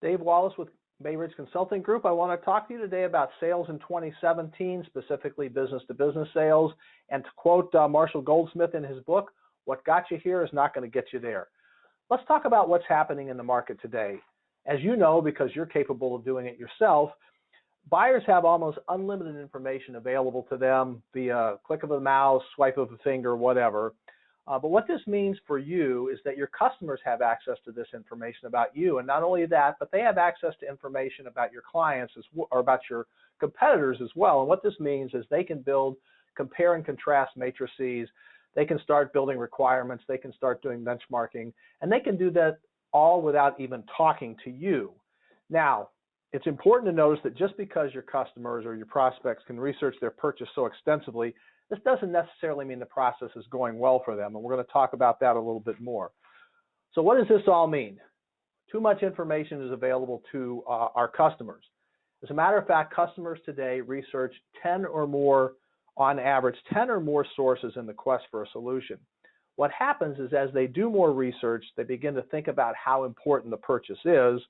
Dave Wallace with Bay Ridge Consulting Group. I want to talk to you today about sales in 2017, specifically business-to-business sales. And to quote Marshall Goldsmith in his book, what got you here is not going to get you there. Let's talk about what's happening in the market today. As you know, because you're capable of doing it yourself, buyers have almost unlimited information available to them via click of a mouse, swipe of a finger, whatever. But what this means for you is that your customers have access to this information about you. And not only that, but they have access to information about your clients or about your competitors as well. And what this means is they can build compare and contrast matrices. They can start building requirements. They can start doing benchmarking. And they can do that all without even talking to you. Now, it's important to notice that just because your customers or your prospects can research their purchase so extensively, this doesn't necessarily mean the process is going well for them, and we're going to talk about that a little bit more. So what does this all mean? Too much information is available to our customers. As a matter of fact, customers today research 10 or more, on average, 10 or more sources in the quest for a solution. What happens is as they do more research, they begin to think about how important the purchase is,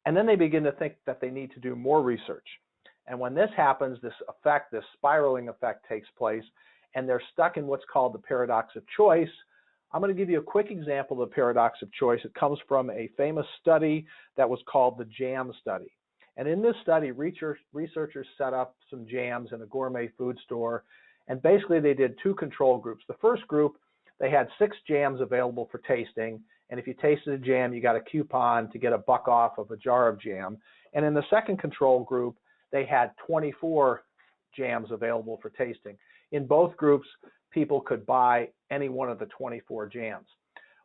and then they begin to think that they need to do more research. And when this happens, this effect, this spiraling effect takes place, and they're stuck in what's called the paradox of choice. I'm going to give you a quick example of the paradox of choice. It comes from a famous study that was called the JAM study. And in this study, researchers set up some jams in a gourmet food store, and basically they did two control groups. The first group, they had 6 jams available for tasting, and if you tasted a jam, you got a coupon to get $1 off of a jar of jam. And in the second control group, they had 24 jams available for tasting. In both groups, people could buy any one of the 24 jams.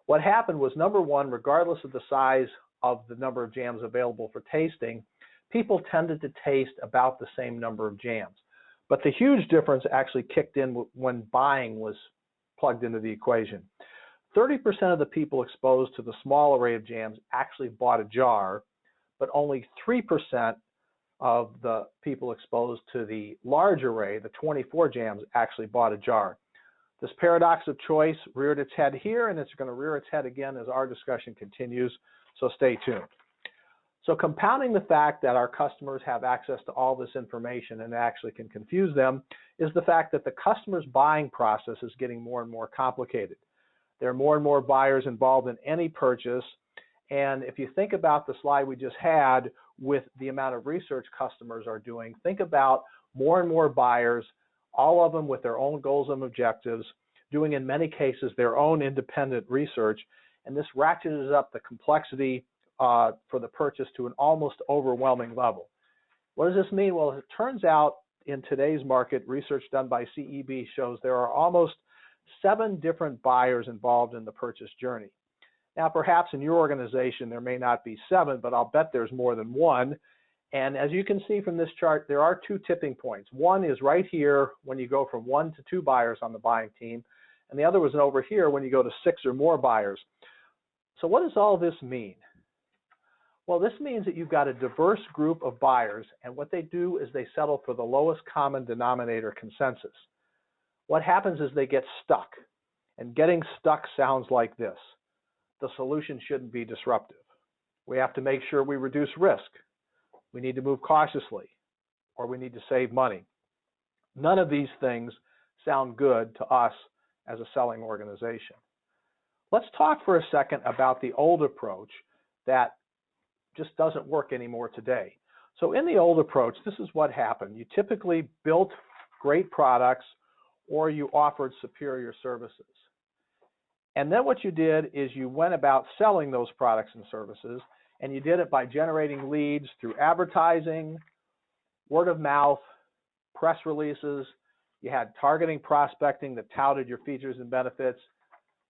What happened was, number one, regardless of the size of the number of jams available for tasting, people tended to taste about the same number of jams. But the huge difference actually kicked in when buying was plugged into the equation. 30% of the people exposed to the small array of jams actually bought a jar, but only 3% of the people exposed to the large array, the 24 jams, actually bought a jar. This paradox of choice reared its head here, and it's going to rear its head again as our discussion continues, so stay tuned. So compounding the fact that our customers have access to all this information and actually can confuse them is the fact that the customer's buying process is getting more and more complicated. There are more and more buyers involved in any purchase, and if you think about the slide we just had with the amount of research customers are doing, think about more and more buyers, all of them with their own goals and objectives, doing in many cases their own independent research, and this ratchets up the complexity for the purchase to an almost overwhelming level. What does this mean? Well, it turns out in today's market, research done by CEB shows there are almost 7 different buyers involved in the purchase journey. Now, perhaps in your organization, there may not be 7, but I'll bet there's more than 1. And as you can see from this chart, there are 2 tipping points. One is right here when you go from 1 to 2 buyers on the buying team, and the other was over here when you go to 6 or more buyers. So what does all this mean? Well, this means that you've got a diverse group of buyers, and what they do is they settle for the lowest common denominator consensus. What happens is they get stuck, and getting stuck sounds like this. The solution shouldn't be disruptive. We have to make sure we reduce risk. We need to move cautiously, or we need to save money. None of these things sound good to us as a selling organization. Let's talk for a second about the old approach that just doesn't work anymore today. So in the old approach, this is what happened. You typically built great products or you offered superior services. And then what you did is you went about selling those products and services, and you did it by generating leads through advertising, word of mouth, press releases. You had targeting prospecting that touted your features and benefits.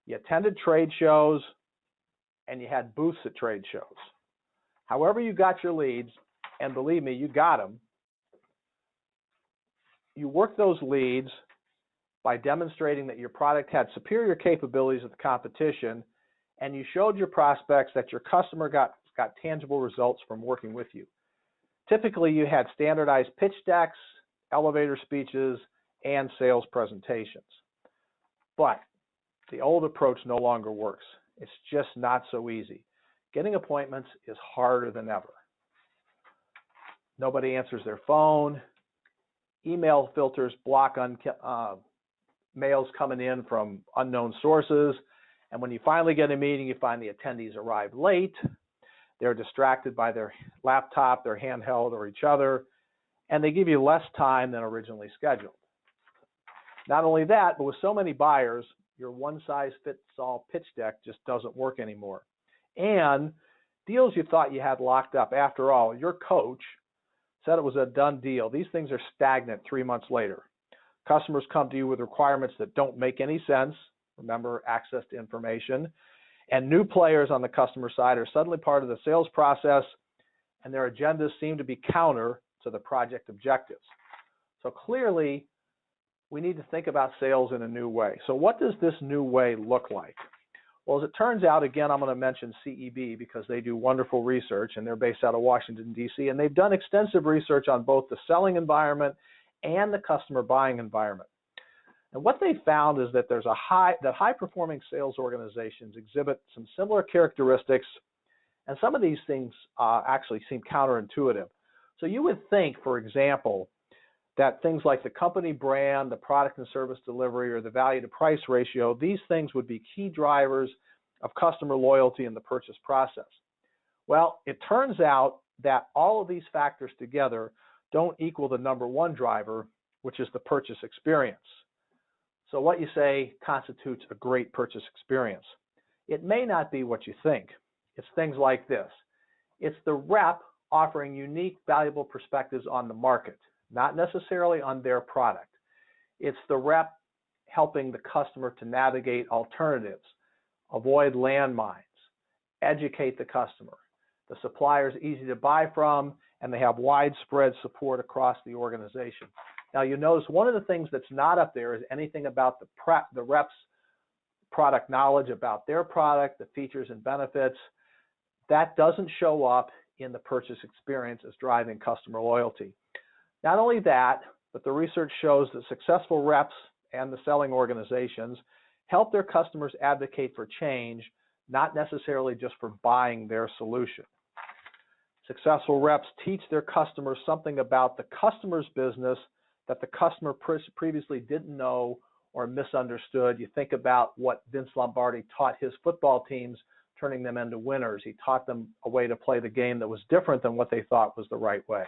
You attended trade shows, and you had booths at trade shows. However you got your leads, and believe me, you got them, you worked those leads by demonstrating that your product had superior capabilities of the competition, and you showed your prospects that your customer got tangible results from working with you. Typically, you had standardized pitch decks, elevator speeches, and sales presentations. But the old approach no longer works. It's just not so easy. Getting appointments is harder than ever. Nobody answers their phone. Email filters block mails coming in from unknown sources. And when you finally get a meeting, you find the attendees arrive late. They're distracted by their laptop, their handheld, or each other, and they give you less time than originally scheduled. Not only that, but with so many buyers, your one-size-fits-all pitch deck just doesn't work anymore. And deals you thought you had locked up, after all, your coach said it was a done deal. These things are stagnant 3 months later. Customers come to you with requirements that don't make any sense. Remember, access to information. And new players on the customer side are suddenly part of the sales process, and their agendas seem to be counter to the project objectives. So clearly, we need to think about sales in a new way. So what does this new way look like? Well, as it turns out, again, I'm going to mention CEB because they do wonderful research, and they're based out of Washington, D.C., and they've done extensive research on both the selling environment and the customer buying environment. And what they found is that high-performing sales organizations exhibit some similar characteristics, and some of these things actually seem counterintuitive. So you would think, for example, that things like the company brand, the product and service delivery, or the value to price ratio, these things would be key drivers of customer loyalty in the purchase process. Well, it turns out that all of these factors together don't equal the number one driver, which is the purchase experience. So what you say constitutes a great purchase experience. It may not be what you think. It's things like this. It's the rep offering unique, valuable perspectives on the market, not necessarily on their product. It's the rep helping the customer to navigate alternatives, avoid landmines, educate the customer. The supplier is easy to buy from, and they have widespread support across the organization. Now, you notice one of the things that's not up there is anything about the rep's product knowledge about their product, the features and benefits. That doesn't show up in the purchase experience as driving customer loyalty. Not only that, but the research shows that successful reps and the selling organizations help their customers advocate for change, not necessarily just for buying their solution. Successful reps teach their customers something about the customer's business that the customer previously didn't know or misunderstood. You think about what Vince Lombardi taught his football teams, turning them into winners. He taught them a way to play the game that was different than what they thought was the right way.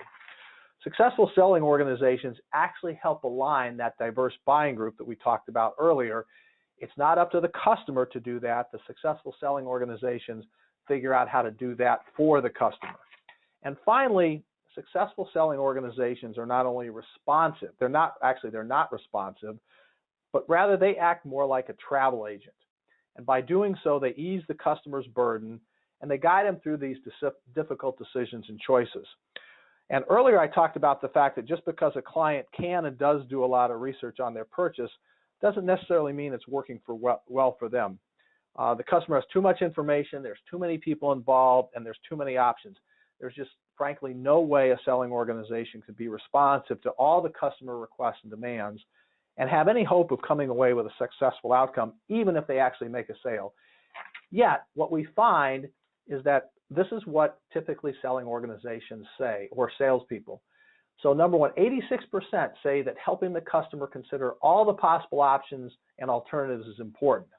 Successful selling organizations actually help align that diverse buying group that we talked about earlier. It's not up to the customer to do that. The successful selling organizations figure out how to do that for the customer. And finally, successful selling organizations are not only responsive, they're not responsive, but rather they act more like a travel agent. And by doing so, they ease the customer's burden and they guide them through these difficult decisions and choices. And earlier I talked about the fact that just because a client can and does do a lot of research on their purchase doesn't necessarily mean it's working well for them. The customer has too much information, there's too many people involved, and there's too many options. There's just, frankly, no way a selling organization could be responsive to all the customer requests and demands and have any hope of coming away with a successful outcome, even if they actually make a sale. Yet, what we find is that this is what typically selling organizations say, or salespeople. So number one, 86% say that helping the customer consider all the possible options and alternatives is important.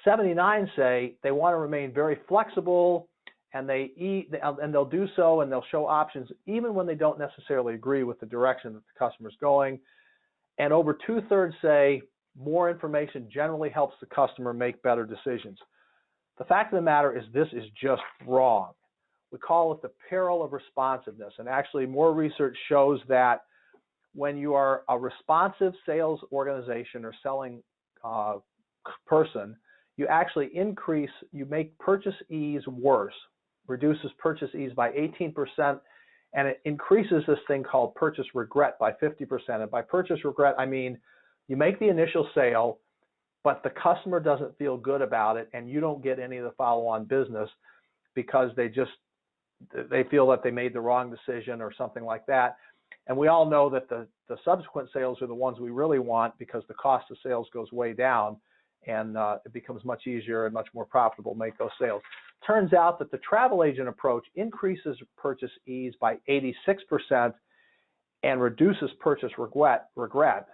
79 say they want to remain very flexible, and they'll do so, and they'll show options even when they don't necessarily agree with the direction that the customer's going. And over 2/3 say more information generally helps the customer make better decisions. The fact of the matter is this is just wrong. We call it the peril of responsiveness, and actually more research shows that when you are a responsive sales organization or selling person, you actually you make purchase ease worse, reduces purchase ease by 18%, and it increases this thing called purchase regret by 50%. And by purchase regret, I mean you make the initial sale, but the customer doesn't feel good about it, and you don't get any of the follow-on business because they feel that they made the wrong decision or something like that. And we all know that the subsequent sales are the ones we really want because the cost of sales goes way down, and it becomes much easier and much more profitable to make those sales. Turns out that the travel agent approach increases purchase ease by 86% and reduces purchase regret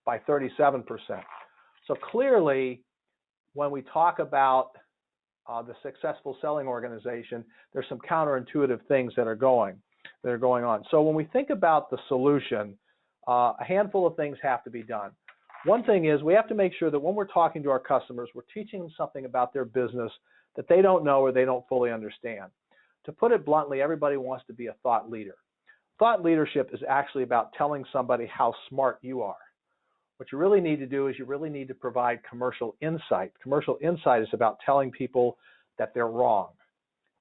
by 37%. So clearly, when we talk about the successful selling organization, there's some counterintuitive things that are going on. So when we think about the solution, a handful of things have to be done. One thing is we have to make sure that when we're talking to our customers, we're teaching them something about their business that they don't know or they don't fully understand. To put it bluntly, everybody wants to be a thought leader. Thought leadership is actually about telling somebody how smart you are. What you really need to do is you really need to provide commercial insight. Commercial insight is about telling people that they're wrong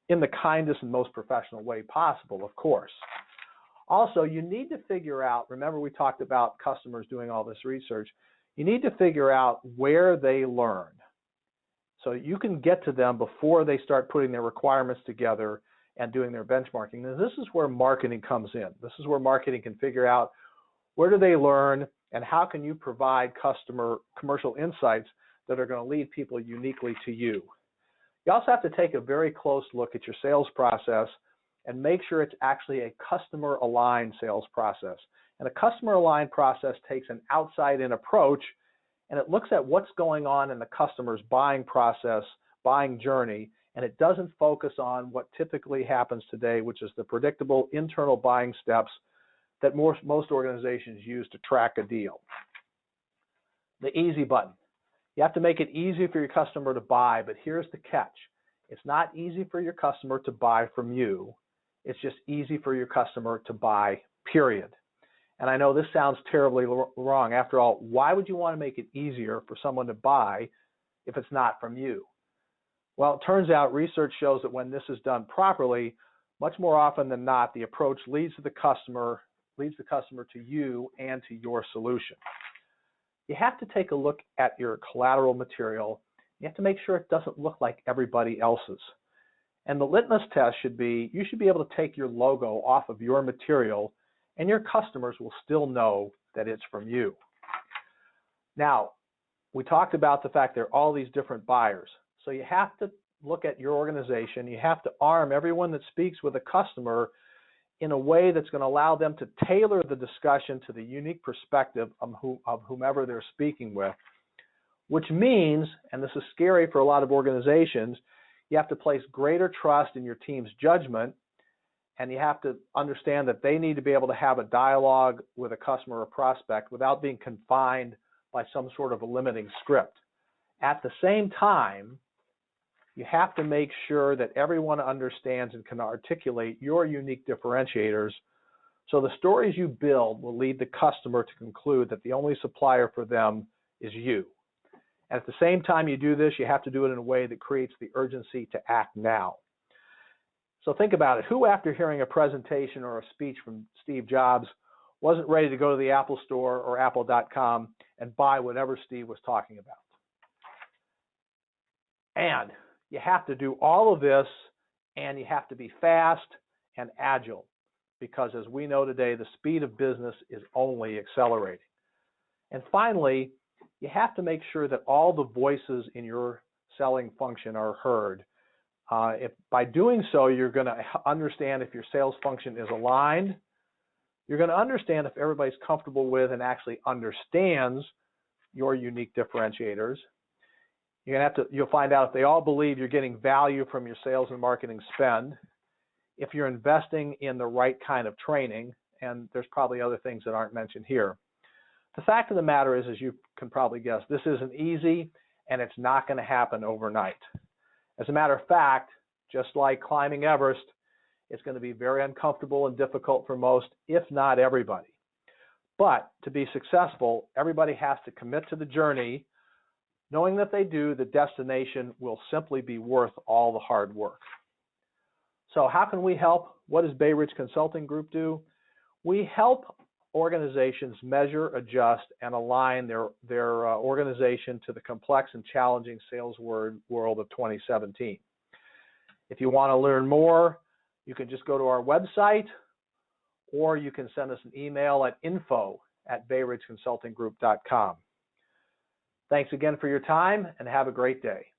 in the kindest and most professional way possible, of course. Also, you need to figure out, remember we talked about customers doing all this research, you need to figure out where they learn. So you can get to them before they start putting their requirements together and doing their benchmarking. Now, this is where marketing comes in. This is where marketing can figure out where do they learn and how can you provide commercial insights that are going to lead people uniquely to you. You also have to take a very close look at your sales process and make sure it's actually a customer-aligned sales process. And a customer-aligned process takes an outside-in approach, and it looks at what's going on in the customer's buying process, buying journey, and it doesn't focus on what typically happens today, which is the predictable internal buying steps that most organizations use to track a deal. The easy button. You have to make it easy for your customer to buy, but here's the catch. It's not easy for your customer to buy from you. It's just easy for your customer to buy, period. And I know this sounds terribly wrong. After all, why would you want to make it easier for someone to buy if it's not from you? Well, it turns out research shows that when this is done properly, much more often than not, the approach leads the customer to you and to your solution. You have to take a look at your collateral material. You have to make sure it doesn't look like everybody else's. And the litmus test should be, you should be able to take your logo off of your material and your customers will still know that it's from you. Now, we talked about the fact there are all these different buyers. So you have to look at your organization. You have to arm everyone that speaks with a customer in a way that's going to allow them to tailor the discussion to the unique perspective of whomever they're speaking with, which means, and this is scary for a lot of organizations, you have to place greater trust in your team's judgment, and you have to understand that they need to be able to have a dialogue with a customer or prospect without being confined by some sort of a limiting script. At the same time, you have to make sure that everyone understands and can articulate your unique differentiators, so the stories you build will lead the customer to conclude that the only supplier for them is you. At the same time you do this, you have to do it in a way that creates the urgency to act now. So think about it. Who, after hearing a presentation or a speech from Steve Jobs, wasn't ready to go to the Apple Store or Apple.com and buy whatever Steve was talking about? And you have to do all of this, and you have to be fast and agile, because as we know today, the speed of business is only accelerating. And finally, you have to make sure that all the voices in your selling function are heard. If by doing so, you're going to understand if your sales function is aligned. You're going to understand if everybody's comfortable with and actually understands your unique differentiators. You'll find out if they all believe you're getting value from your sales and marketing spend, if you're investing in the right kind of training, and there's probably other things that aren't mentioned here. The fact of the matter is, as you can probably guess, this isn't easy, and it's not going to happen overnight. As a matter of fact, just like climbing Everest, it's going to be very uncomfortable and difficult for most, if not everybody. But to be successful, everybody has to commit to the journey, knowing that they do, the destination will simply be worth all the hard work. So how can we help? What does Bay Ridge Consulting Group do? We help organizations measure, adjust, and align their organization to the complex and challenging sales world of 2017. If you want to learn more, you can just go to our website, or you can send us an email at info@bayridgeconsultinggroup.com. Thanks again for your time, and have a great day.